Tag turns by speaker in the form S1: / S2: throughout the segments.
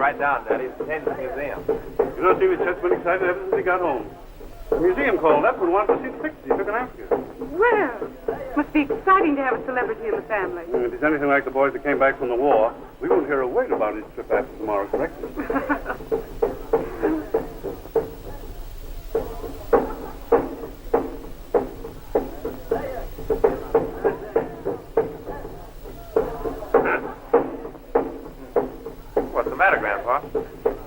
S1: right down, Daddy. It's changed the museum.
S2: You know, Stevie, Chet's been excited ever since he got home. The museum called up and wanted to see the pictures he took in Africa.
S3: Well, must be exciting to have a celebrity in the family.
S2: If he's anything like the boys that came back from the war, we won't hear a word about his trip after tomorrow's breakfast.
S1: What's the matter, Grandpa?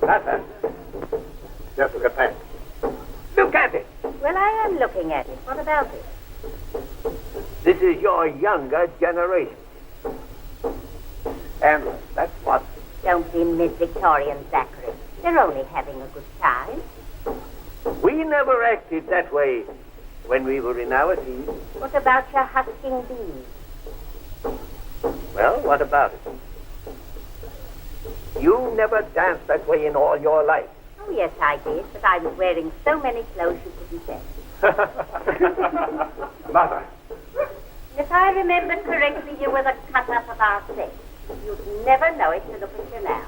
S4: Nothing. Just look at that. Look at it.
S5: Well, I am looking at it. What about it?
S4: This is your younger generation. And that's what.
S5: Don't be mid-Victorian, Zachary. They're only having a good time.
S4: We never acted that way when we were in our teens.
S5: What about your husking bees?
S4: Well, what about it? You never danced that way in all your life.
S5: Oh, yes, I did, but I was wearing so many clothes you couldn't tell.
S4: Mother.
S5: If I remember correctly, you were the cut-up of our sex. You'd never know it to look at you now.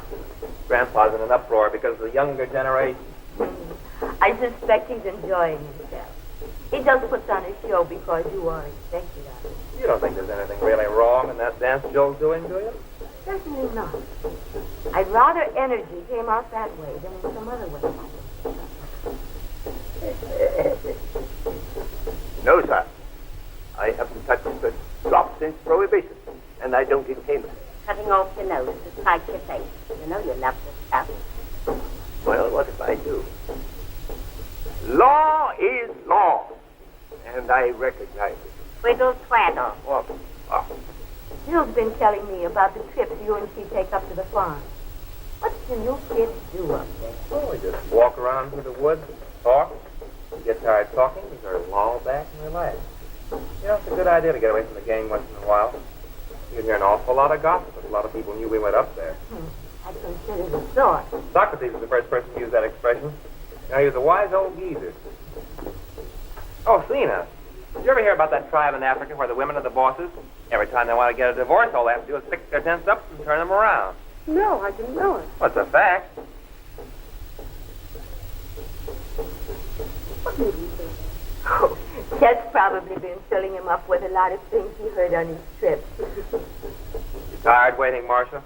S1: Grandpa's in an uproar because of the younger generation.
S6: I suspect he's enjoying himself. He just puts on a show because you are expected of it.
S1: You don't think there's anything really wrong in that dance Joe's doing, do you?
S6: Certainly not. I'd rather energy came out that way than in some other way.
S4: No, sir. I haven't touched a drop since Prohibition, and I don't intend to.
S5: Cutting off your nose to spite your face. You know you love the stuff.
S4: Well, what if I do? Law is law, and I recognize it.
S5: Twiddle twaddle.
S4: Oh.
S6: Jill's been telling me about the trips you and she take up to the farm. What do you kids do up there?
S1: Well, we just walk around through the woods, talk. We get tired talking, we sort of loll back and relax. You know, it's a good idea to get away from the gang once in a while. You'd hear an awful lot of gossip if a lot of people knew we went up there.
S6: I consider the thought.
S1: Socrates was the first person to use that expression. You know, he was a wise old geezer. Oh, Sina, did you ever hear about that tribe in Africa where the women are the bosses? Every time they want to get a divorce, all they have to do is fix their tents up and turn them around.
S3: No, I didn't know it.
S1: What's a fact?
S3: What made you say that?
S6: Oh, Chet's probably been filling him up with a lot of things he heard on his trip.
S1: You tired waiting, Marcia?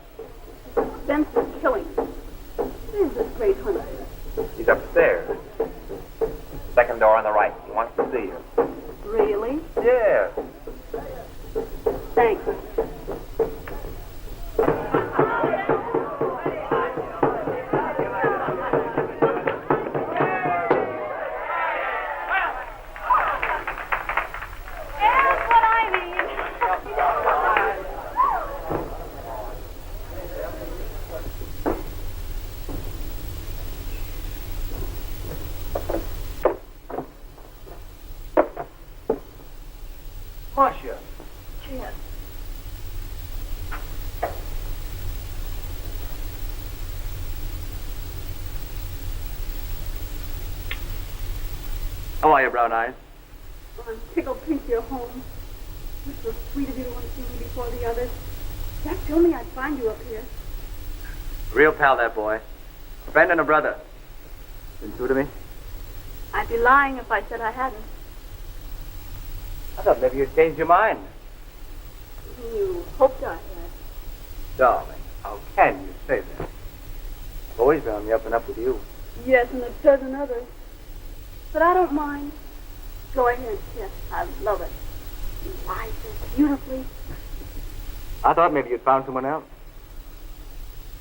S3: Vincent's killing me. Where's this great hunter?
S1: He's upstairs. Second door on the right. He wants to see you.
S3: Really?
S1: Yeah.
S3: Thanks.
S1: Marcia.
S3: Chet.
S1: How are you, Brown Eyes?
S3: Well, I'm tickled pink you're home. It's so sweet of you to want to see me before the others. Jack told me I'd find you up here.
S1: Real pal, that boy. A friend and a brother. Been true to me?
S3: I'd be lying if I said I hadn't.
S1: I thought maybe you'd changed your mind.
S3: You hoped I had.
S1: Darling, how can you say that? I've always been on the up and up with you.
S3: Yes, and a dozen others. But I don't mind. Go ahead, Chet. I love it. You lie so beautifully.
S1: I thought maybe you'd found someone else.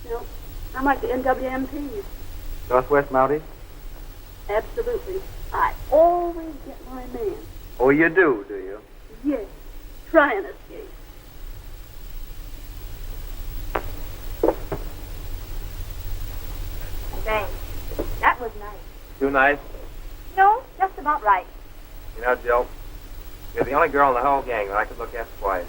S3: You know, I'm like the NWMPs.
S1: Northwest Mounties?
S3: Absolutely. I always get my man.
S1: Oh, you do you?
S3: Yes. Try and escape.
S6: Thanks. That was nice.
S1: Too nice?
S6: No, just about right.
S1: You know, Jill, you're the only girl in the whole gang that I could look at twice.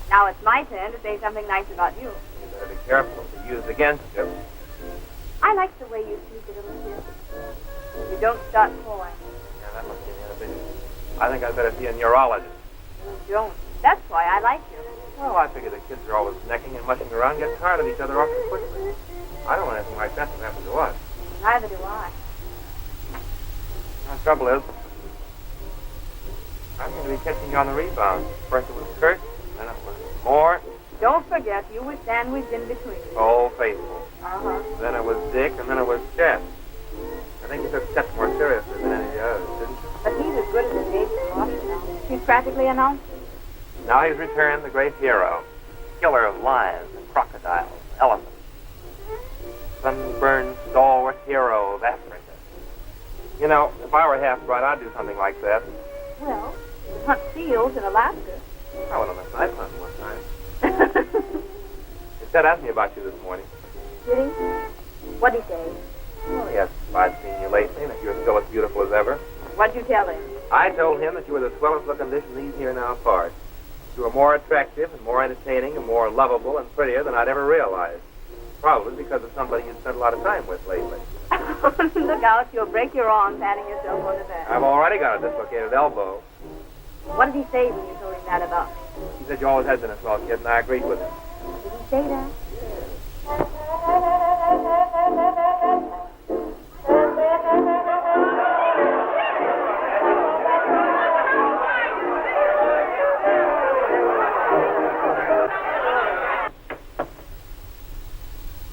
S6: Now it's my turn to say something nice about you.
S1: You better be careful if you use it against you.
S6: I like the way you speak it a little bit. You don't start coy.
S1: Yeah, that must be the inhibition. I think I'd better see a neurologist.
S6: You don't. That's why I like you.
S1: Well, I figure the kids are always necking and mushing around, get tired of each other awfully quickly. I don't want anything like that to happen to us.
S5: Neither do I.
S1: The trouble is, I'm going to be catching you on the rebound. First it was Kurt, then it was Moore.
S6: Don't forget, you were sandwiched in between.
S1: Oh, faithful.
S6: Uh-huh.
S1: Then it was Dick, and then it was Chet. I think you took Chet more seriously than any of the others, didn't you?
S6: But he's as good as his age boss now. He's practically announced.
S1: Now he's returned, the great hero. Killer of lions and crocodiles, elephants. Sunburned, stalwart hero of Africa. You know, if I were half bright, I'd do something like that.
S6: Well, hunt seals in Alaska.
S1: I went on a snipe hunt one time. Chet asked me about you this morning.
S6: Did he? What'd he say?
S1: Oh, yes, I'd seen you lately, and that you're still as beautiful as ever.
S6: What'd you tell him?
S1: I told him that you were the swellest looking dish in these here now parts. You were more attractive and more entertaining and more lovable and prettier than I'd ever realized. Probably because of somebody you'd spent a lot of time with lately.
S6: Look out, you'll break your arm patting yourself on the back.
S1: I've already got a dislocated elbow.
S6: What did he say when you told him that about me?
S1: He said you always had been a swell kid, and I agreed with him.
S6: Did he say that?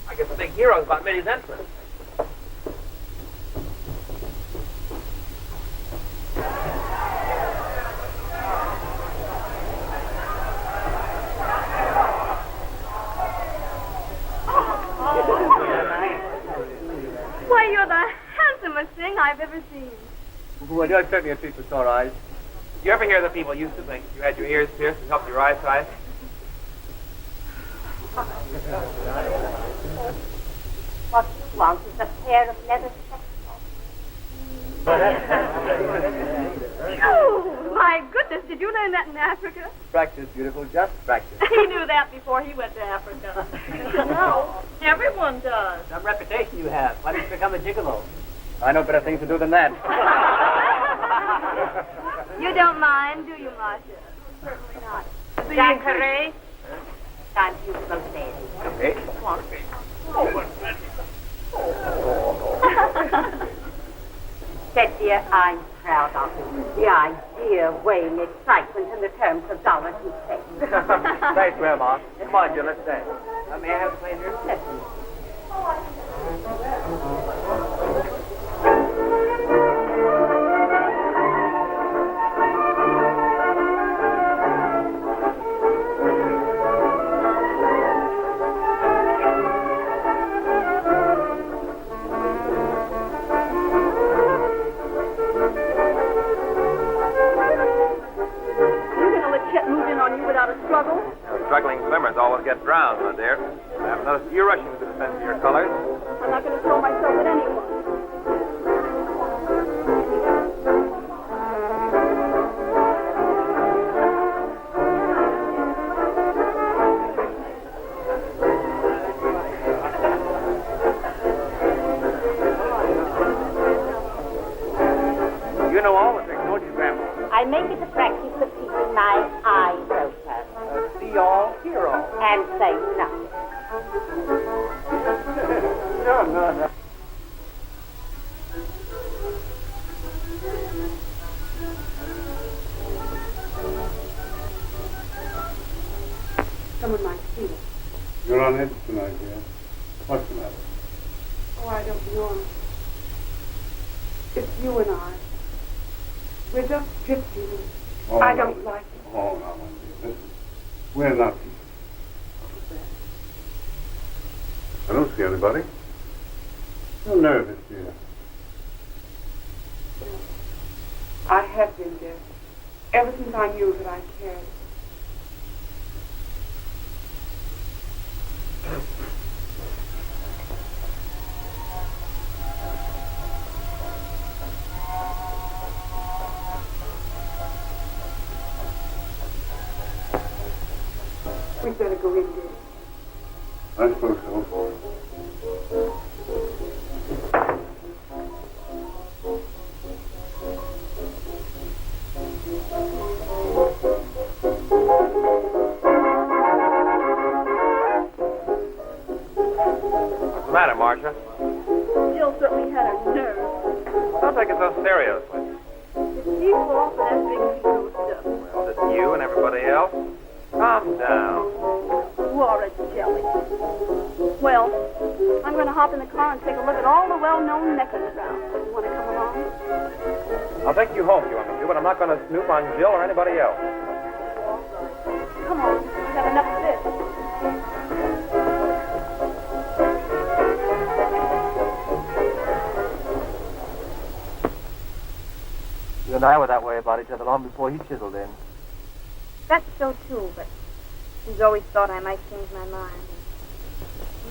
S1: I guess the big hero's about Mitty's entrance.
S6: Why, you're the handsomest thing I've ever seen.
S4: Well, you're certainly a treat for sore eyes.
S1: Did you ever hear that people used to think you had your ears pierced and helped your eyesight?
S5: What you want is a pair of leather spectacles.
S6: Oh, my goodness, did you learn that in Africa?
S4: Practice, beautiful, just practice.
S6: He knew that before he went to Africa. No, everyone does.
S4: Some reputation you have. Why did you become a gigolo? I know better things to do than that.
S6: You don't mind, do you, Marcia? Certainly not.
S5: Zachary, time for you to go to bed.
S4: Okay.
S5: Said, dear, I'm proud of you. The idea of weighing excitement in the terms of dollars and cents.
S4: Thanks, Grandma. Come on, Jill, let's dance. May I have a pleasure?
S5: Listen.
S1: Struggling swimmers always get drowned, my dear. I haven't noticed you rushing to the defense of your colors.
S3: I'm not going to throw myself at anyone.
S4: You know all the tricks, don't you, Grandma?
S5: I make it a practice of keeping my eyes open
S4: See all, hear all.
S5: and say nothing.
S4: No.
S3: Someone might see it.
S2: You're on edge tonight, dear. What's the matter?
S3: Oh, I don't know. It's you and I. We're just gypsies.
S2: Oh,
S3: I
S2: no.
S3: don't like it.
S2: Oh, no, my dear. Listen. We're not people. I don't see anybody. You're nervous, dear.
S3: I have been there. Ever since I knew that I cared. We'd better go in there.
S2: I suppose so.
S1: What's the matter, Marcia?
S3: Jill certainly had a nerve.
S1: Don't take it so seriously.
S3: If she falls for that big hero stuff,
S1: Well, just you and everybody else. Calm down.
S3: you are a jelly. Well, I'm going to hop in the car and take a look at all the well-known meccas around. You want to come along?
S1: I'll take you home if you want me to, but I'm not going to snoop on Jill or anybody else.
S3: Come on, we've got enough of this.
S4: You and I were that way about each other long before he chiseled in.
S5: That's so too, but he's always thought I might change my mind.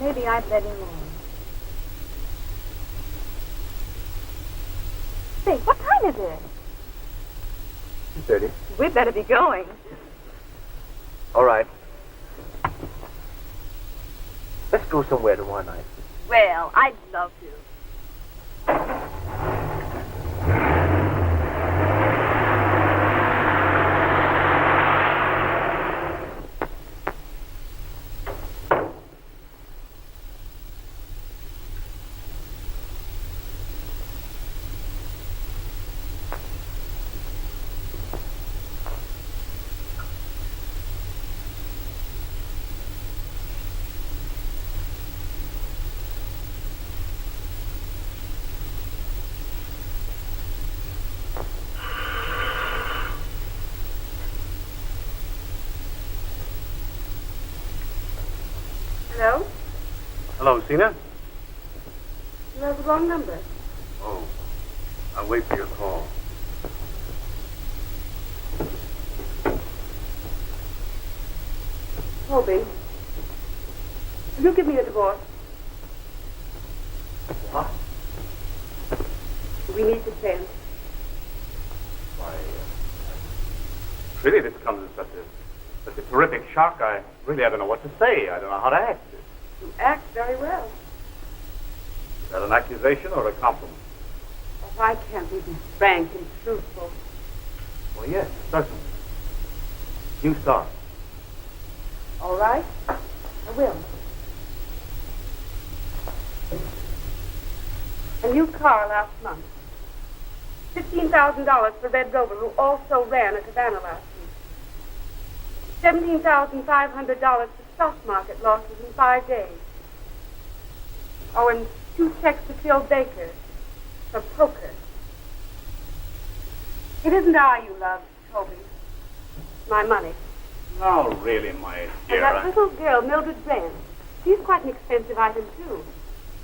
S5: Maybe I'd let him on. Say, what time is it?
S4: 2:30.
S5: We better be going.
S4: All right. Let's go somewhere tomorrow night.
S5: Well, I'd love to.
S3: Hello?
S2: Hello, Cena?
S3: You have the wrong number.
S2: Oh, I'll wait for your call.
S3: Toby, will you give me a divorce?
S2: What?
S3: We need to send.
S2: Why, really, this comes as such a terrific shock. I really don't know what to say. I don't know how to act.
S3: You act very well.
S2: Is that an accusation or a compliment?
S3: Why can't we be frank and truthful?
S2: Well, yes, certainly. You start.
S3: All right, I will. A new car last month. $15,000 for Red Rover, who also ran a cabana last week. $17,500 for stock market losses in 5 days. Oh, and 2 checks to Phil Baker for poker. It isn't I you love, Toby. It's my money.
S2: No, really, my
S3: And
S2: dear.
S3: that little girl, Mildred Brand. She's quite an expensive item, too.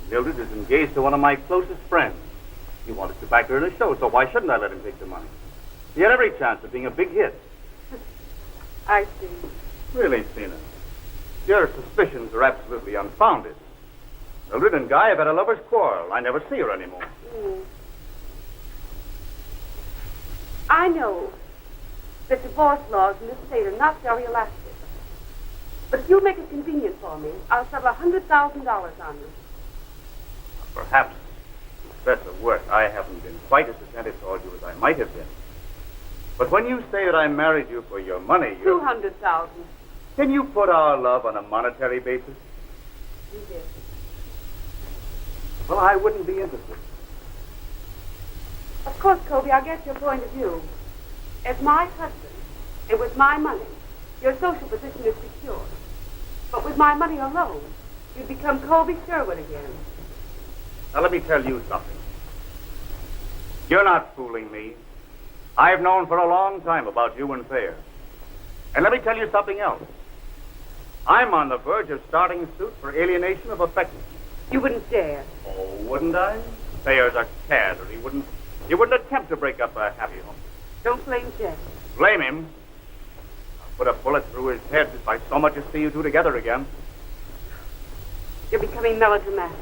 S2: Mildred is engaged to one of my closest friends. He wanted to back her in a show, so why shouldn't I let him take the money? He had every chance of being a big hit.
S3: I see.
S2: Really, Cena, your suspicions are absolutely unfounded. Mildred and Guy have had a lover's quarrel. I never see her anymore.
S3: I know that divorce laws in this state are not very elastic. But if you make it convenient for me, I'll settle $100,000 on you.
S2: Perhaps, to express a word, I haven't been quite as attentive toward you as I might have been. But when you say that I married you for your money, you...
S3: $200,000.
S2: Can you put our love on a monetary basis?
S3: You did.
S2: Well, I wouldn't be interested.
S3: Of course, Kobe, I get your point of view. As my husband, and with my money, your social position is secure. But with my money alone, you'd become Colby Sherwood again.
S2: Now, let me tell you something. You're not fooling me. I've known for a long time about you and Thayer. And let me tell you something else. I'm on the verge of starting a suit for alienation of affection.
S3: You wouldn't dare.
S2: Oh, wouldn't I? Thayer's a cad, or he wouldn't attempt to break up a happy home.
S3: Don't blame Jack.
S2: Blame him. I'll put a bullet through his head if I so much as see you two together again.
S3: You're becoming melodramatic.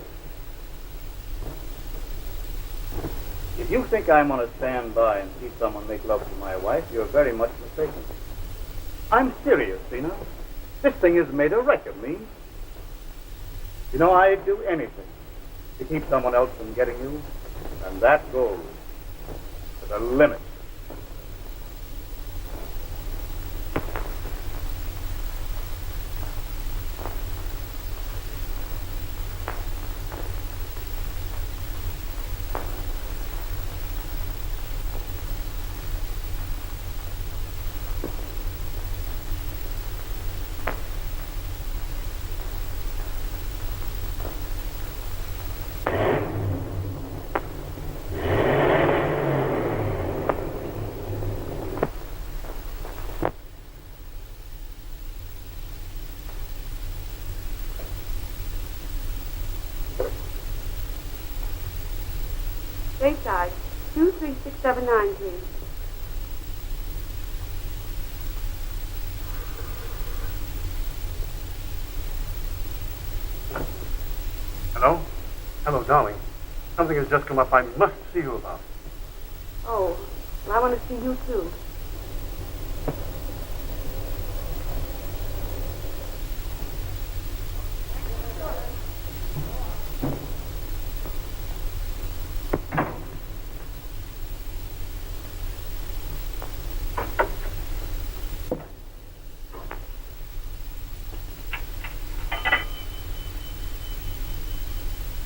S2: If you think I'm going to stand by and see someone make love to my wife, you're very much mistaken. I'm serious, Cena. This thing has made a wreck of me. You know, I'd do anything to keep someone else from getting you, and that goes to the limit.
S3: Bayside, 23679, please.
S2: Hello? Hello, darling. Something has just come up I must see you about.
S3: Oh, well, I want to see you, too.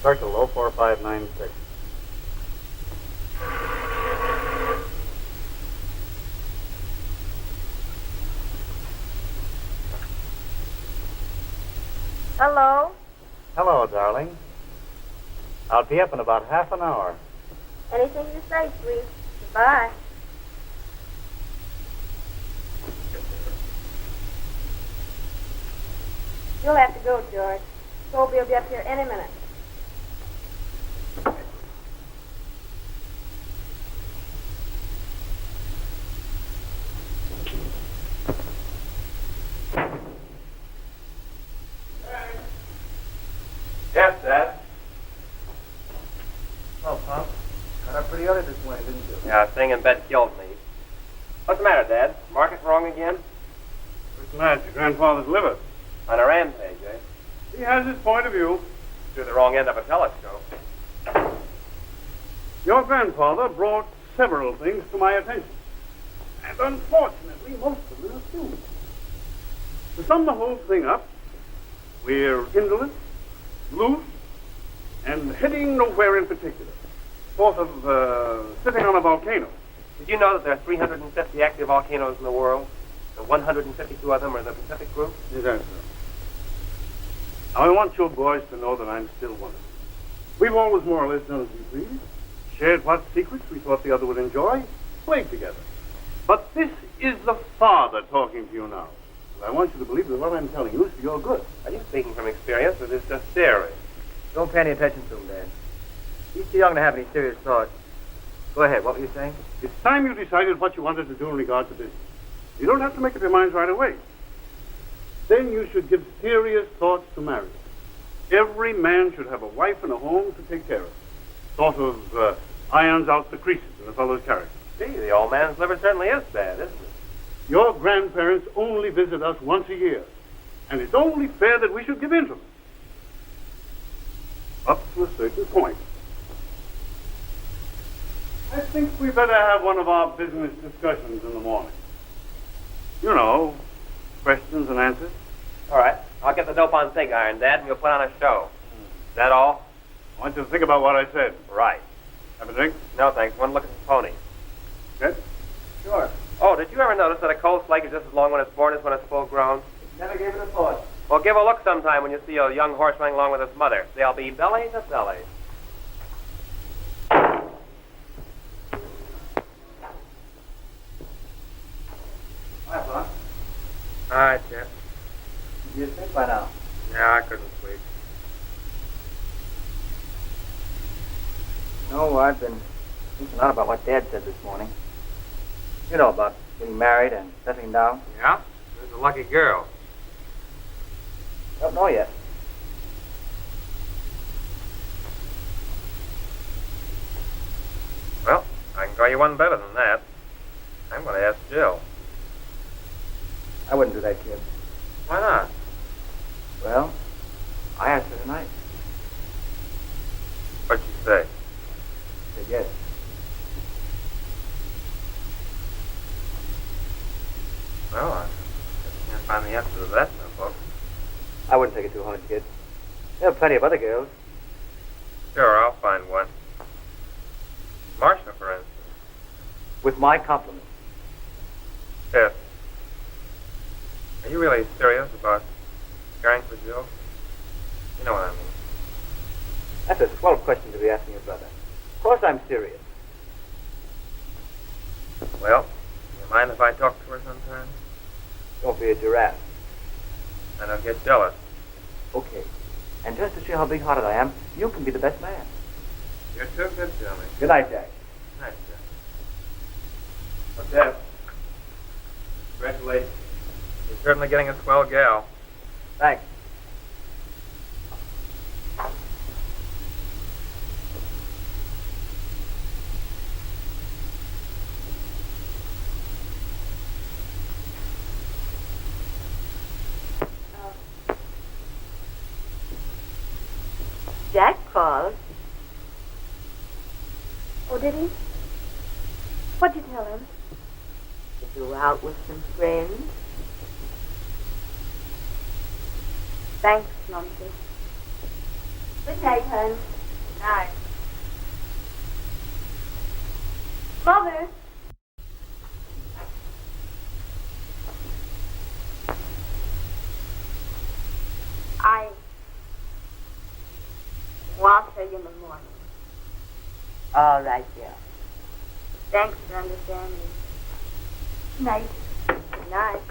S2: Circle 04596.
S5: Hello?
S2: Hello, darling. I'll be up in about half an hour.
S5: Anything you say, sweet. Goodbye. You'll have to go, George. Colby will be up here any minute.
S1: Yes, Dad.
S2: Oh, Pop. Got up pretty early this morning, didn't you?
S1: Yeah, staying in bed killed me. What's the matter, Dad? Market wrong again?
S2: What's the matter? Your grandfather's liver.
S1: On a rampage, eh?
S2: He has his point of view.
S1: To the wrong end of a telescope.
S2: Your grandfather brought several things to my attention. And unfortunately, most of them are true. To sum the whole thing up, we're indolent, loose, and heading nowhere in particular. Sort of sitting on a volcano.
S1: Did you know that there are 350 active volcanoes in the world? And 152 of them are in the Pacific Group?
S2: Is that so? Now, I want your boys to know that I'm still one of them. We've always more or less done as we please, shared what secrets we thought the other would enjoy, played together. But this is the father talking to you now. And I want you to believe that what I'm telling you is for your good.
S1: Are you speaking from experience, or is this just theory?
S4: Don't pay any attention to him, Dad. He's too young to have any serious thoughts. Go ahead. What were you saying?
S2: It's time you decided what you wanted to do in regard to business. You don't have to make up your minds right away. Then you should give serious thoughts to marriage. Every man should have a wife and a home to take care of. Sort of irons out the creases in a fellow's character.
S1: Gee, the old man's liver certainly is bad, isn't it?
S2: Your grandparents only visit us once a year, and it's only fair that we should give in to them. Up to a certain point. I think we better have one of our business discussions in the morning. You know, questions and answers.
S1: All right. I'll get the dope on pig iron, Dad, and we'll put on a show. Is that all?
S2: I want you to think about what I said.
S1: Right.
S2: Have a drink?
S1: No, thanks. One look at the pony.
S2: Good? Sure.
S1: Oh, did you ever notice that a colt slake is just as long when it's born as when it's full grown?
S4: Never gave it a thought.
S1: Well, give a look sometime when you see a young horse running along with its mother. They'll be belly to belly.
S4: Hi, Pop.
S1: All right, Jeff.
S4: You think by now?
S1: Yeah, I couldn't sleep.
S4: No, I've been thinking a lot about what Dad said this morning. You know, about getting married and settling down.
S1: Yeah? There's a lucky girl.
S4: Don't know yet.
S1: Well, I can tell you one better than that. I'm going to ask Jill.
S4: I wouldn't do that, kid.
S1: Why not?
S4: Well, I asked her tonight.
S1: What'd she say?
S4: Said yes.
S1: Well, I can't find the answer to that in the book.
S4: I wouldn't take it too hard, kid. There are plenty of other girls.
S1: Sure, I'll find one. Marcia, for instance.
S4: With my compliments.
S1: Yes. Are you really serious about caring for Jill? You know what I mean.
S4: That's a swell question to be asking your brother. Of course I'm serious.
S1: Well, do you mind if I talk to her sometime?
S4: Don't be a giraffe.
S1: And I'll get jealous.
S4: Okay. And just to show how big-hearted I am, you can be the best man.
S1: You're too good to me.
S2: Good night, Jack.
S1: Nice, Jack. What's that? Congratulations. You're certainly getting a swell gal.
S4: Thanks.
S6: Jack called.
S5: Oh, did he? What'd you tell him?
S6: If you were out with some friends.
S5: Thanks, Mumsy.
S6: Good night, hon.
S5: Night. Mother. I'll tell you in the morning.
S6: All right, dear.
S5: Thanks for understanding.
S6: Night.
S5: Good night.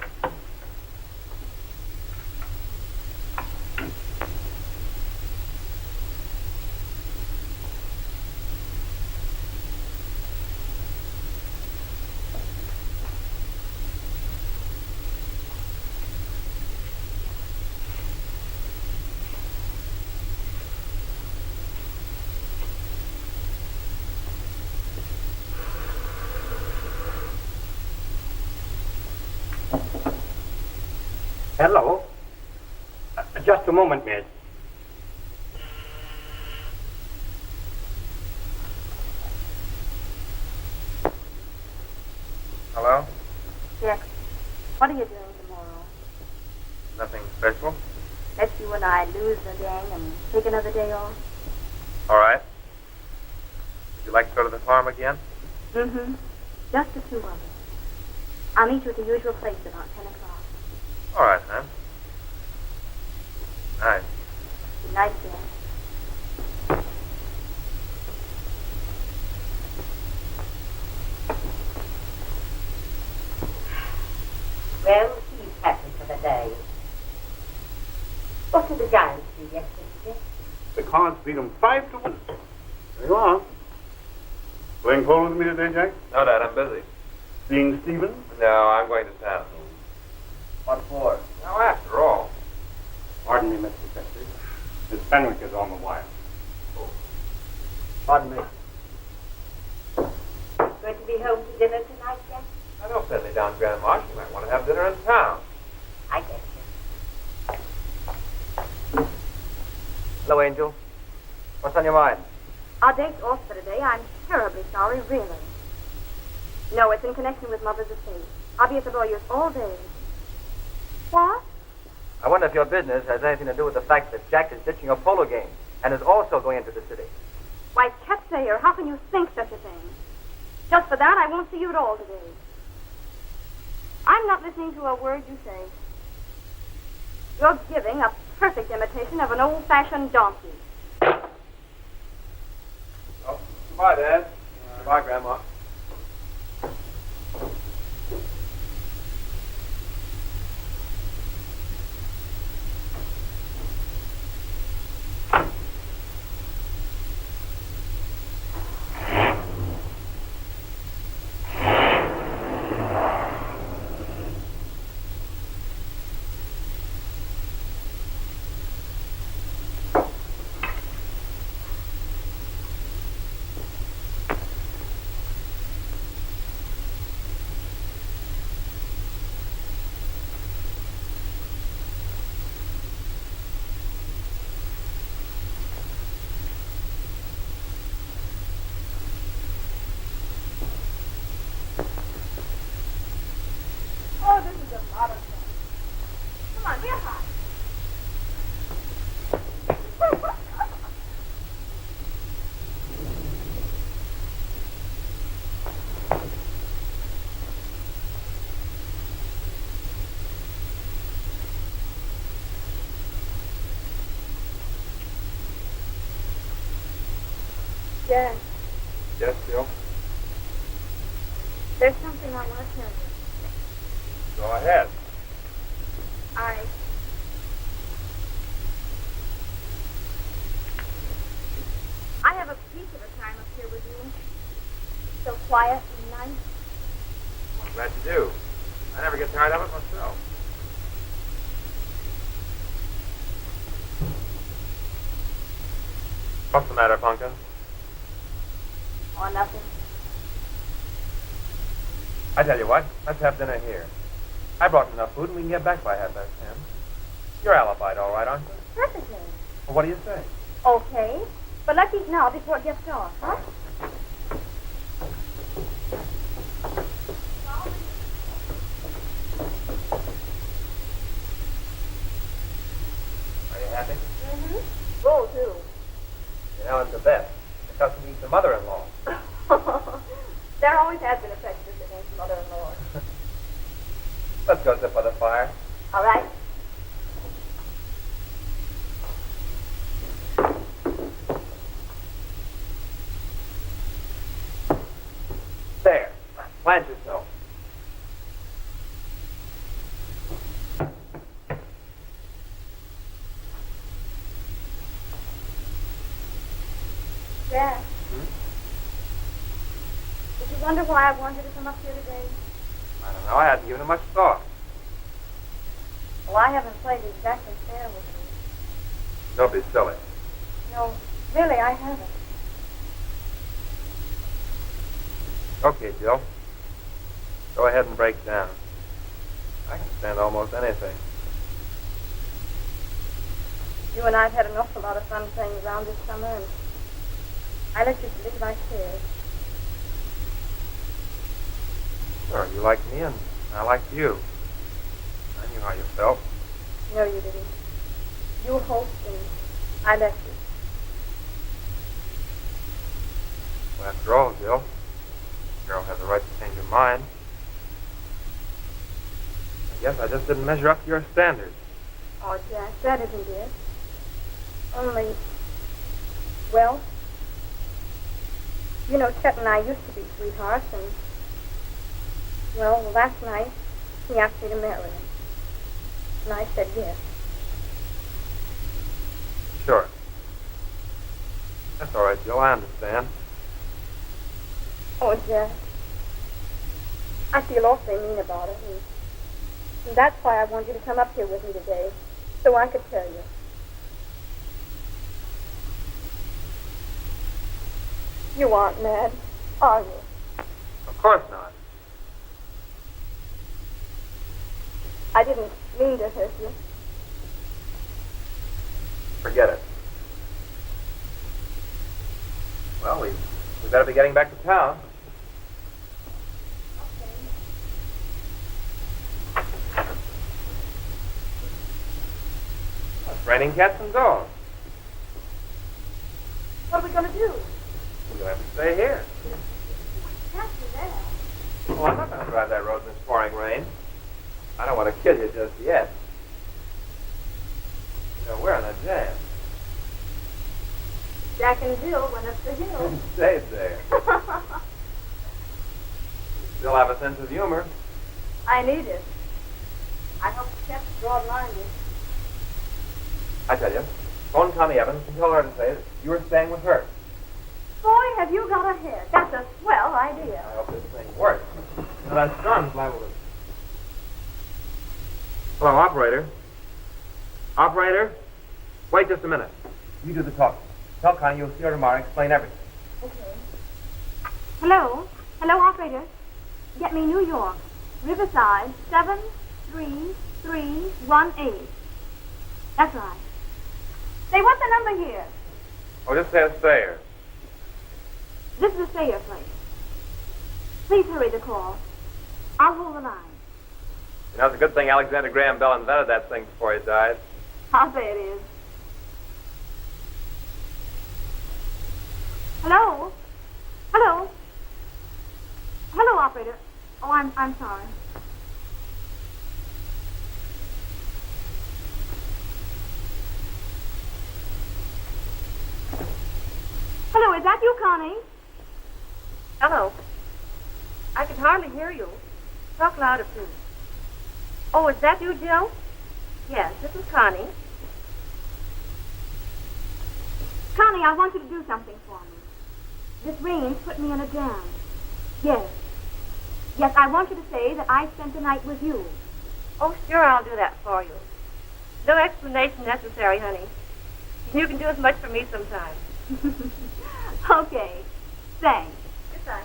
S2: Hello. Just a moment, miss.
S1: Hello?
S5: Jack, what are you doing tomorrow?
S1: Nothing special?
S5: Let you and I lose the gang and take another day off?
S1: All right. Would you like to go to the farm again?
S5: Mm-hmm. Just the two of us. I'll meet you at the usual place about 10 o'clock.
S1: All right, then. Night.
S5: Good night, Jack.
S6: Well, he's happy for the day. What did the Giants do yesterday?
S2: The Cards beat them 5-1. There you are. Playing polo with me today, Jack?
S1: No, Dad, I'm busy.
S2: Seeing Stephen?
S1: No, I'm going to town.
S4: What for?
S1: Now, after all.
S2: Pardon me, Mr. Petrie. Miss Fenwick is on the wire.
S4: Pardon me.
S6: Going to be home to dinner tonight, Jack?
S1: Now, don't send me down Grandma. You might want to have dinner in town.
S6: I guess you.
S4: Hello, Angel. What's on your mind?
S5: Our date's off for today. I'm terribly sorry, really. No, it's in connection with Mother's estate. I'll be at the lawyer's all day. What?
S4: I wonder if your business has anything to do with the fact that Jack is ditching a polo game and is also going into the city.
S5: Why, Catsayer, how can you think such a thing? Just for that, I won't see you at all today. I'm not listening to a word you say. You're giving a perfect imitation of an old-fashioned donkey.
S1: Oh, goodbye, Dad. Goodbye, Grandma.
S5: Oh, this is a lot of fun. Come on, get high. Jack,
S1: Yes, Bill?
S5: there's something I want to tell you.
S1: Go ahead.
S5: I have a piece of a So quiet and nice.
S1: I'm glad you do. I never get tired of it myself. What's the matter, Pumpkin?
S5: Or nothing.
S1: I tell you what, let's have dinner here. I brought enough food and we can get back by 10:30. You're alibied all right, aren't you?
S5: Perfectly.
S1: Well, what do you say?
S5: Okay. But let's eat now before it gets dark, huh?
S1: Are you happy?
S5: Mm-hmm. Roll, too.
S1: Ellen's the best. The custom eats the mother-in-law.
S5: There always has been a prejudice against mother-in-law.
S1: Let's go sit by the fire.
S5: All right.
S1: There. Plant yourself.
S5: Dad. Did you wonder why I wanted to come up here today?
S1: I don't know. I hadn't given it much thought.
S5: Well, I haven't played exactly fair with you.
S1: Don't be silly.
S5: No, really, I haven't.
S1: Okay, Jill. Go ahead and break down. I can stand almost anything.
S5: You and I have had an awful lot of fun playing around this summer, and I let you believe I cared.
S1: Sure, you liked me and I liked you. I knew how you felt.
S5: No, you didn't. You hoped, and I let you.
S1: Well, after all, Jill, a girl has a right to change her mind. I guess I just didn't measure up to your standards.
S5: Oh, Jack, that isn't it. Only, well, you know, Chet and I used to be sweethearts, and, well, last night, he asked me to marry him. And I said yes.
S1: Sure. That's all right, Jill. I understand.
S5: Oh, Jack, I feel awfully mean about it, and that's why I wanted you to come up here with me today, so I could tell you. You aren't mad, are you?
S1: Of course not.
S5: I didn't mean to hurt you.
S1: Forget it. Well, we better be getting back to town. Well, it's raining cats and dogs.
S5: What are we going to do?
S1: We'll have to stay here.
S5: Can't do that.
S1: Well, I'm not going to drive that road in this pouring rain. I don't want to kill you just yet. You know, we're in a jam.
S5: Jack and Jill went up the hill.
S1: Stay there. You still have a sense of humor.
S5: I need it. I hope Chet's broad-minded.
S1: I tell you, phone Connie Evans and tell her to say that you were staying with her.
S5: Boy, have you got a head. That's a swell idea.
S1: I hope this thing works. You know, that storm's liable to... Hello, operator. Operator? Wait just a minute. You do the talking. Tell Connie you'll see her tomorrow and explain everything.
S5: Okay. Hello? Hello, operator. Get me New York. Riverside, 73318. That's right. Say, what's the number here?
S1: Oh, just say a stayer.
S5: This is the Sayer place. Please hurry the call. I'll hold the line.
S1: You know, it's a good thing Alexander Graham Bell invented that thing before he died.
S5: I'll say it is. Hello? Hello? Hello, operator. Oh, I'm sorry. Hello, is that you, Connie?
S6: Hello. I can hardly hear you. Talk louder, please. Oh, is that you, Jill? Yes, this is Connie.
S5: Connie, I want you to do something for me. This rain's put me in a jam. Yes. Yes, I want you to say that I spent the night with you.
S6: Oh, sure, I'll do that for you. No explanation necessary, honey. You can do as much for me sometime.
S5: Okay. Thanks.
S6: Goodbye.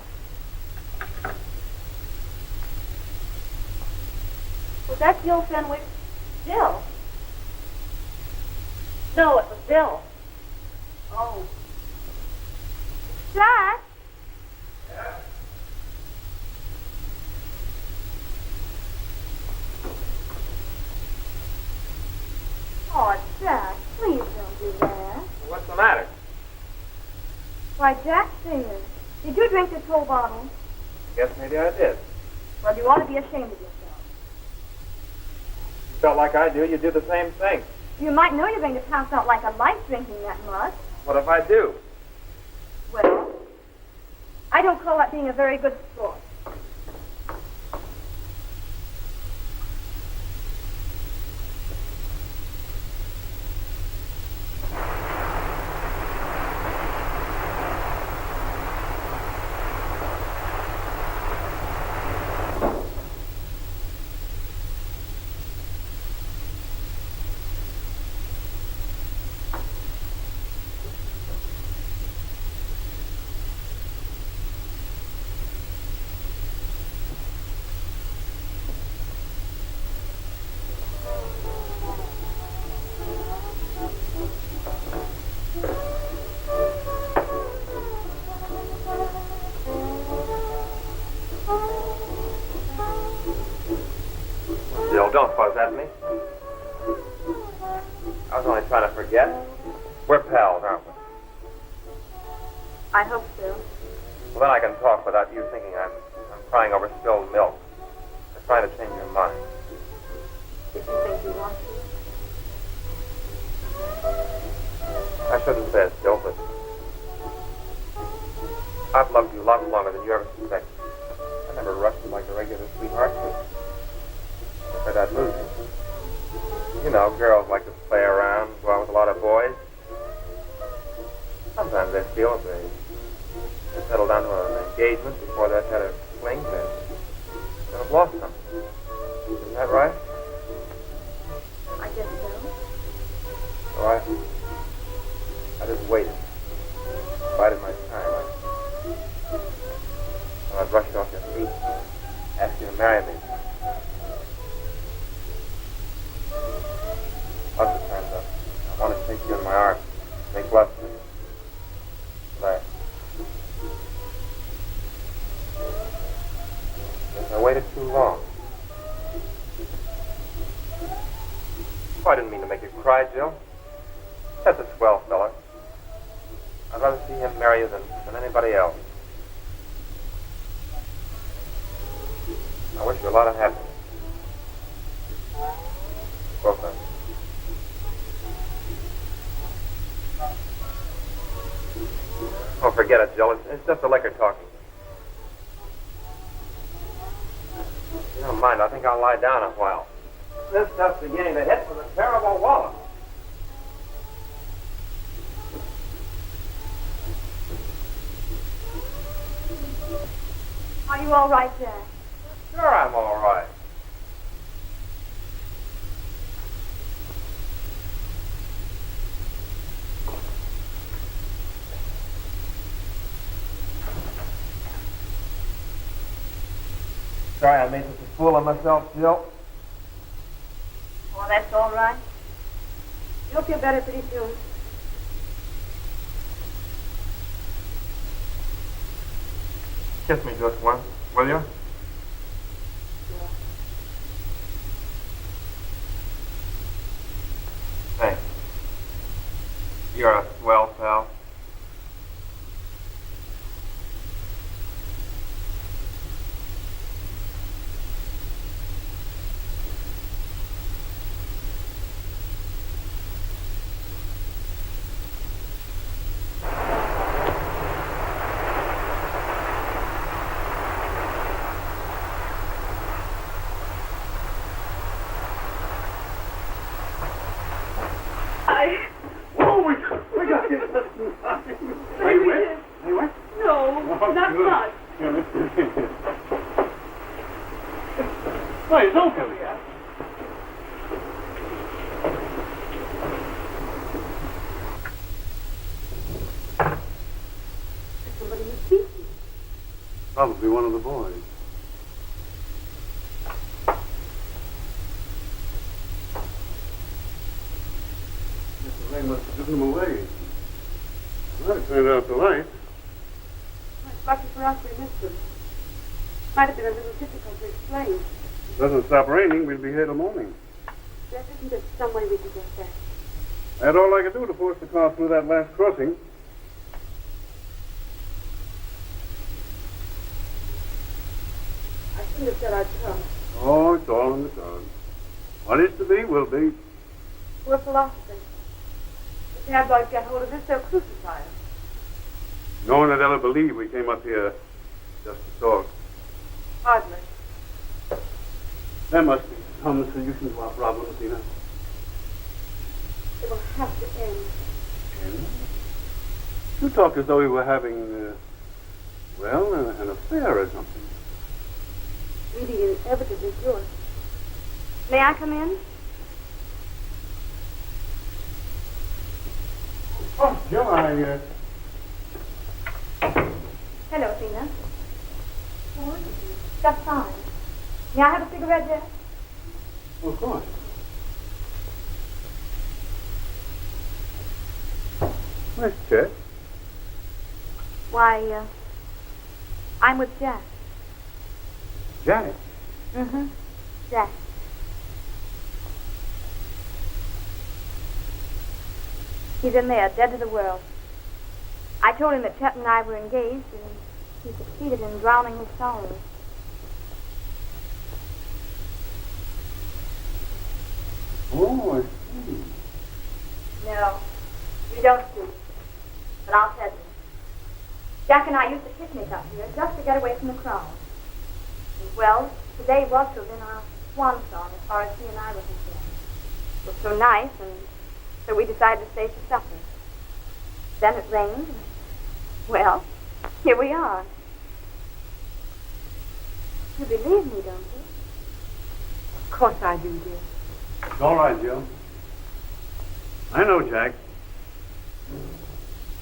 S5: Was that Jill Fenwick?
S6: Jill? No, it was Bill.
S5: Oh. Jack? Oh, Jack, please don't do that.
S1: What's the matter?
S5: Why, Jack, dear, did you drink this whole bottle?
S1: Guess maybe I did.
S5: Well, you ought to be ashamed of yourself.
S1: You felt like I do, you'd do the same thing.
S5: You might know you're going to pass out like a light drinking that much.
S1: What if I do?
S5: Well, I don't call that being a very good sport.
S1: Jill, don't fuss at me. I was only trying to forget. We're pals, aren't we?
S5: I hope so.
S1: Well, then I can talk without you thinking I'm crying over spilled milk. I'm trying to change your mind.
S5: If you think you want to.
S1: I shouldn't say it, Jill, but I've loved you a lot longer than you ever suspected. I never rushed you like a regular sweetheart, but I afraid I'd lose you. You know, girls like to play around, go out with a lot of boys. Sometimes they feel if they settle down to an engagement before they've had a fling, they've lost something. Isn't that right?
S5: I guess so.
S1: So I just waited. Bided my time. I brushed off your feet, asked you to marry me. Lots of times I want to take you in my arms, make love to you. But guess I waited too long. Oh, I didn't mean to make you cry, Jill. That's a swell fella. I'd rather see him marry you than anybody else. I wish you a lot of happiness. Both of you. Oh, forget it, Jill. It's just the liquor talking. If you don't mind, I think I'll lie down a while. This stuff's beginning to hit with a terrible wallop.
S5: Are you all right, Jack?
S1: Sure, I'm all right. Sorry I made such a fool of myself, Jill.
S5: Oh, that's all right. You'll feel better pretty soon.
S1: Kiss me just once, will you? Thanks. You're a swell pal.
S2: We got this.
S3: No, not much.
S2: Wait, don't kill me.
S3: Somebody who sees you.
S2: Probably one of the boys. Mr. Ray must have driven him away. Well, it turned out the light.
S3: It's lucky for us we missed them. Might have been a little difficult to explain.
S2: If it doesn't stop raining, we'll be here till morning.
S3: Jeff, isn't there some way we could get back?
S2: I had all I could do to force the car through that last crossing.
S3: I shouldn't have said I'd come.
S2: Oh, it's all in the cards. What is to be will be.
S3: We're philosophers. If the bad boys get hold of this, they'll crucify us.
S2: No one would ever believe we came up here just to talk.
S3: Hardly.
S2: There must be some solution to our problems, Tina.
S3: It will have to end.
S2: And you talk as though we were having, an affair or something.
S3: Really inevitably yours.
S5: May I come in?
S2: Oh, Jill,
S5: Hello, Tina. How are you? Just fine. May I have a cigarette, Jeff?
S2: Of course. Nice check.
S5: Why, I'm with Jack.
S2: Jack.
S5: Mm-hmm. Jack. He's in there, dead to the world. I told him that Chet and I were engaged, and he succeeded in drowning his sorrows.
S2: Oh, I see.
S5: No, we don't speak. But I'll tell you. Jack and I used to picnic up here just to get away from the crowd. And, well, today was to have been our swan song as far as he and I were concerned. It was so nice, and so we decided to stay for supper. Then it rained, and, well, here we are. You believe me, don't you?
S3: Of course I do, dear.
S2: It's all right, Jill. I know Jack.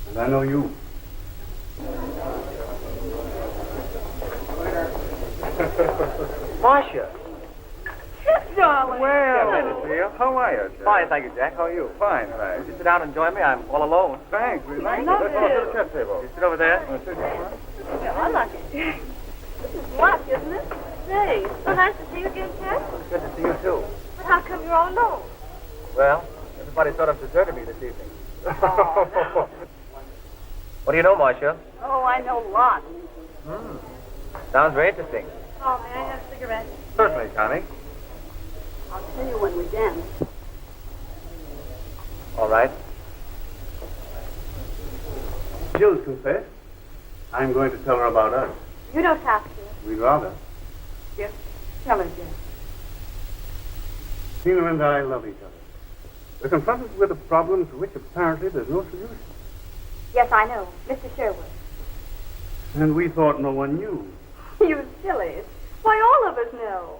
S2: And I know you.
S1: Marcia.
S3: Darling.
S4: Well, how are you, Jack?
S1: Fine, thank you, Jack. How are you?
S4: Fine, thanks.
S1: You sit down and join me. I'm all alone.
S4: Thanks, we like
S3: love
S4: Let's go to
S3: it.
S4: the chess table.
S1: You sit over there.
S5: I like it. This is luck, isn't it? Say, so nice to see you again, Jack.
S1: Good to see you, too.
S5: But how come you're all alone?
S1: Well, everybody sort of deserted me this evening. What do you know, Marcia?
S3: Oh, I know lots.
S1: Sounds very interesting.
S5: Oh, may I have a cigarette?
S4: Certainly, Connie.
S3: I'll tell you when we dance.
S1: All right.
S2: Jill's confessed. I'm going to tell her about us.
S5: You don't have to.
S2: We'd rather.
S3: Yes. Tell her, Jeff.
S2: Tina and I love each other. We're confronted with a problem to which apparently there's no solution.
S5: Yes, I know. Mr. Sherwood.
S2: And we thought no one knew.
S5: You sillies. Why, all of us know.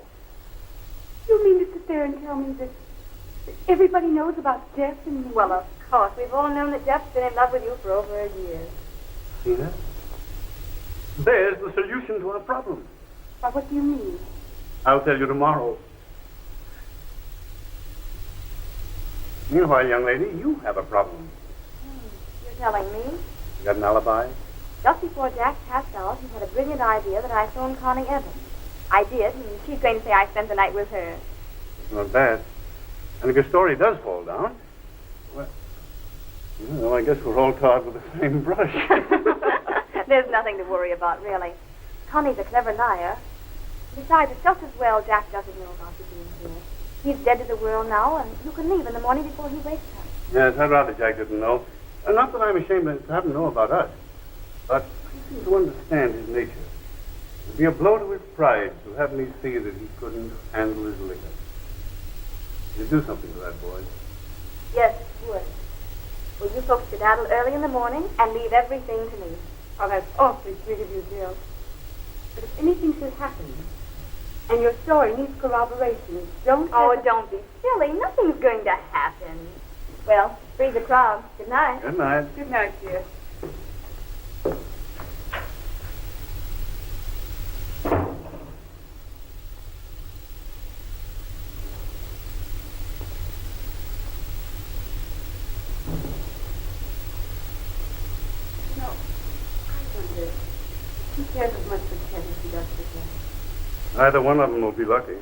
S3: You mean to sit there and tell me that everybody knows about Jeff and me?
S5: Well, of course. We've all known that Jeff's been in love with you for over a year.
S2: Tina? There's the solution to our problem.
S3: Why, what do you mean?
S2: I'll tell you tomorrow. Meanwhile, young lady, you have a problem.
S5: You're telling me?
S2: You got an alibi?
S5: Just before Jack passed out, he had a brilliant idea that I phoned Connie Evans. I did, and she's going to say I spent the night with her.
S2: It's not bad. And if your story does fall down, well, I guess we're all tarred with the same brush.
S5: There's nothing to worry about, really. Connie's a clever liar. Besides, it's just as well Jack doesn't know about you being here. He's dead to the world now, and you can leave in the morning before he wakes up.
S2: Yes, I'd rather Jack didn't know. Not that I'm ashamed to have him know about us, but I seem to understand his nature. It would be a blow to his pride to have me see that he couldn't handle his liquor. You'd do something to that boy.
S5: Yes, it would. Well, you folks skedaddle early in the morning and leave everything to me.
S3: Oh, that's awfully sweet of you, Jill. But if anything should happen, And your story needs corroboration. Don't
S5: Don't be silly. Nothing's going to happen. Well, free the crowd. Good night.
S2: Good night.
S3: Good night, dear. No, I wonder if he cares as much for Ted as he does for Jen.
S2: Either one of them will be lucky.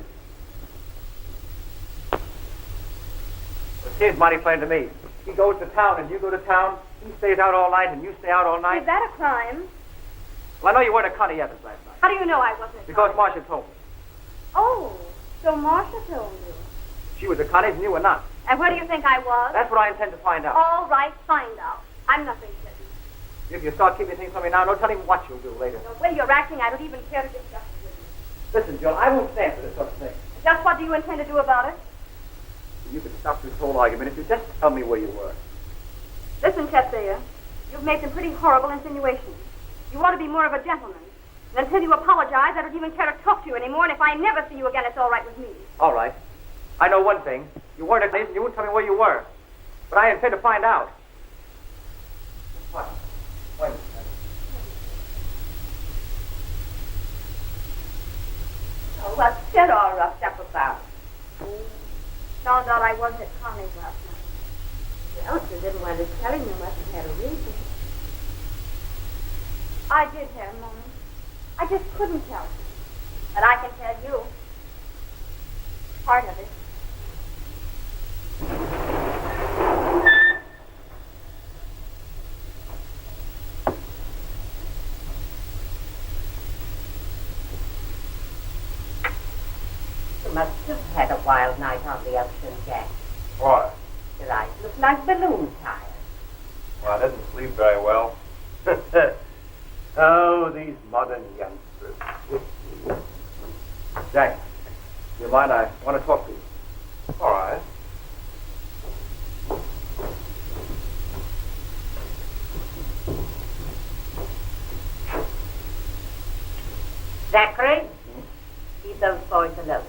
S4: It seems mighty plain to me. He goes to town and you go to town. He stays out all night and you stay out all night.
S5: Is that a crime?
S4: Well, I know you weren't at Connie Evans last night.
S5: How do you know I wasn't at
S4: Because
S5: Connie's?
S4: Marcia told me.
S5: Oh, so Marcia told you.
S4: She was at Connie's and you were not.
S5: And where do you think I was?
S4: That's what I intend to find out.
S5: All right, find out. I'm nothing kidding.
S4: If you start keeping things from me now, no telling what you'll do later.
S5: The way you're acting, I don't even care to discuss it with you.
S4: Listen, Jill, I won't stand for this sort of thing.
S5: Just what do you intend to do about it?
S4: You could stop this whole argument if you just tell me where you were.
S5: Listen, Chetsayer, you've made some pretty horrible insinuations. You ought to be more of a gentleman. And until you apologize, I don't even care to talk to you anymore, and if I never see you again, it's all right with me.
S4: All right. I know one thing. You weren't at Connie's and you won't tell me where you were. But I intend to find out. What? Wait a minute.
S6: Oh, what's Ted all roughed up about?
S5: Found out I wasn't at Connie's last night.
S6: Well, if you didn't want to tell him, you must have had a reason.
S5: I did have a moment. I just couldn't tell you. But I can tell you. Part of it.
S6: You must have had a wild night on the ocean, Jack.
S1: Why?
S6: Your eyes look like balloon tires.
S1: Well, I didn't sleep very well.
S4: Oh, these modern youngsters. Jack, do you mind? I want to talk to you.
S1: All right.
S6: Zachary, leave those boys alone.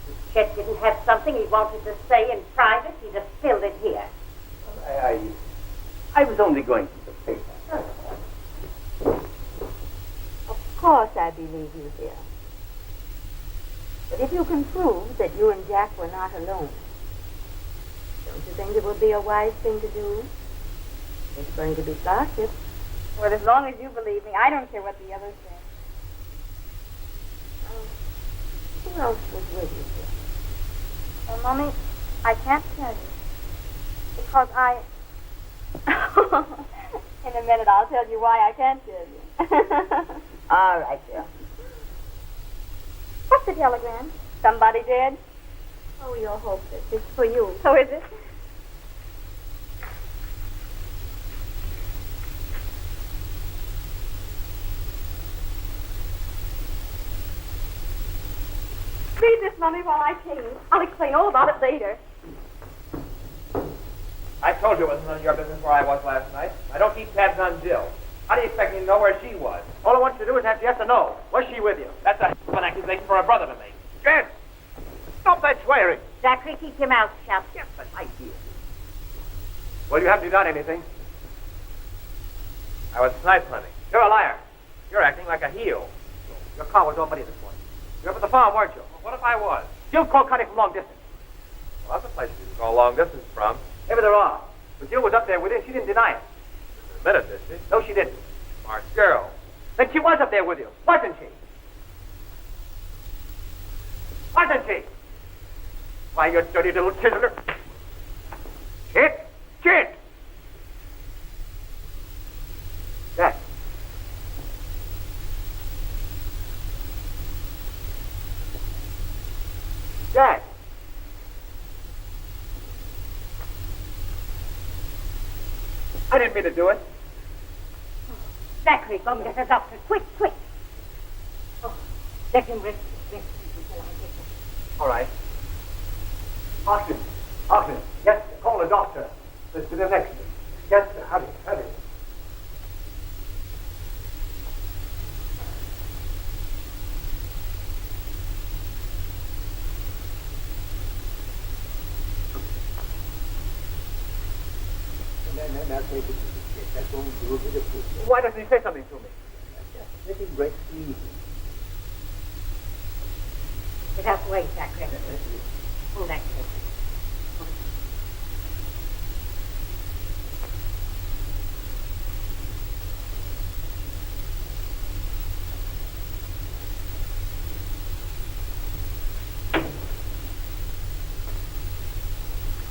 S6: If Chet didn't have something he wanted to say in private, he'd have spilled it here.
S4: I was only going to the paper.
S7: Of course I believe you, dear. But if you can prove that you and Jack were not alone, don't you think it would be a wise thing to do? It's going to be gossip.
S5: Well, as long as you believe me, I don't care what the others say.
S7: Who else was with you, dear?
S5: Well, Mommy, I can't tell you. Because I... In a minute, I'll tell you why I can't tell you.
S7: All right, dear.
S5: What's the telegram? Somebody dead?
S7: Oh, you're hopeless. It's for you.
S5: So is it? Read this, Mommy, while I change. I'll explain all about it later.
S1: I told you it wasn't none of your business where I was last night. I don't keep tabs on Jill. How do you expect me to know where she was?
S4: All I want you to do is answer yes or no. Was she with you?
S1: That's a an accusation for a brother to make.
S4: Jen! Stop that swearing!
S6: Zachary, keep your mouth shut.
S4: Yes, an idea. Well, you haven't done anything.
S1: I was snipe hunting.
S4: You're a liar.
S1: You're acting like a heel.
S4: Your car was already this morning. You were up at the farm, weren't you?
S1: What if I was?
S4: Jill called Connie from long distance.
S1: Well, that's a place you can go a long distance from.
S4: Maybe there are. But Jill was up there with you and she didn't deny it.
S1: Admit it, did she?
S4: No, she didn't.
S1: Smart girl.
S4: Then she was up there with you, wasn't she? Wasn't she? Why, you dirty little chiseler. Chit! Chit! Jack. Jack. I didn't mean to do it.
S6: Zachary, go and get the doctor. Quick, quick. Oh, let him rest until I get him.
S4: All right. Austin, yes, call the doctor. Let's do the next one. Yes, sir, hurry.
S8: take it easy, kid. That's what we do with the food.
S4: Why doesn't he say something to me?
S8: Just let him rest easy.
S7: Get out the way, Jack. Hold that cake.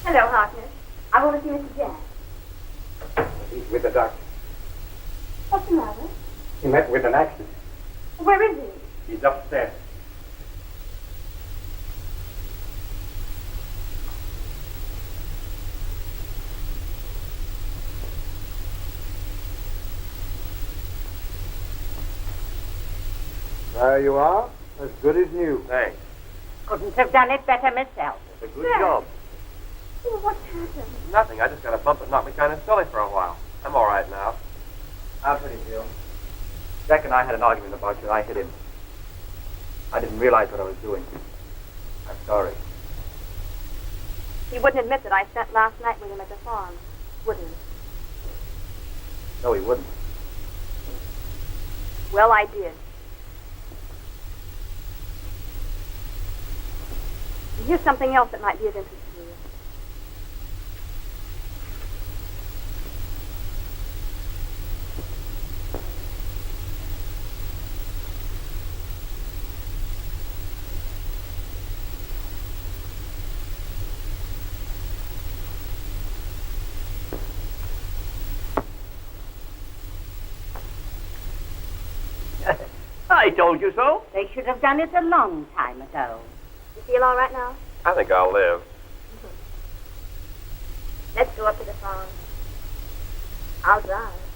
S5: Hello, Harkness. I want to see Mr. Jack.
S4: He's with the doctor.
S5: What's the matter?
S4: He met with an accident.
S5: Where is he?
S4: He's upstairs.
S2: There you are, as good as new.
S1: Thanks.
S7: Couldn't have done it better myself.
S1: It's a good job.
S5: Oh, what's happened?
S1: Nothing. I just got a bump that knocked me kind of silly for a while. I'm all right now.
S4: I'll tell you, Bill. Jack and I had an argument about you, and I hit him. I didn't realize what I was doing. I'm sorry.
S5: He wouldn't admit that I spent last night with him at the farm, wouldn't he?
S4: No, he wouldn't.
S5: Well, I did. And here's something else that might be of interest to you.
S4: I told you so.
S7: They should have done it a long time ago.
S5: You feel all right now?
S1: I think I'll live.
S5: Let's go up to the farm. I'll drive.